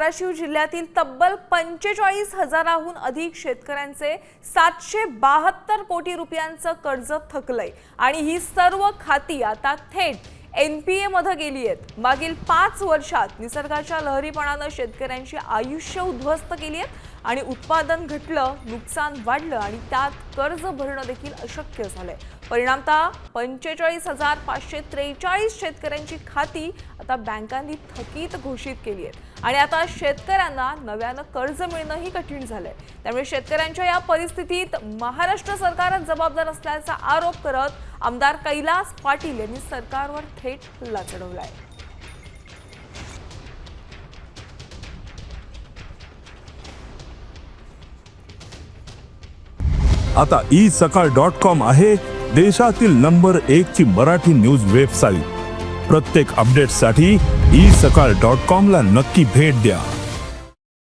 धाराशिव जिल्ह्यातील तब्बल 45,000हून अधिक शेतकऱ्यांचे 772 कोटी रुपयांचं कर्ज थकलंय आणि ही सर्व खाती आता थेट NPA मध्ये गेली आहेत। मागील 5 वर्षात निसर्गाच्या लहरीपणाने शेतकऱ्यांची आयुष्य उद्ध्वस्त केली आहेत आणि उत्पादन घटलं, नुकसान वाढलं आणि त्यात कर्ज भरणं देखील अशक्य झालंय। परिणामतः 45,543 शेतकऱ्यांची खाती आता बँकांनी थकीत घोषित केली आहेत आणि आता शेतकऱ्यांना नव्यानं कर्ज मिळणंही कठीण झालंय। त्यामुळे शेतकऱ्यांच्या या परिस्थितीत महाराष्ट्र सरकारच जबाबदार असल्याचा आरोप करत आमदार कैलास पाटील यांनी सरकारवर थेट हल्ला चढवलाय। आता isakal.com आहे देशातील नंबर 1 ची मराठी न्यूज वेबसाईट। प्रत्येक अपडेटसाठी isakal.com ला नक्की भेट द्या।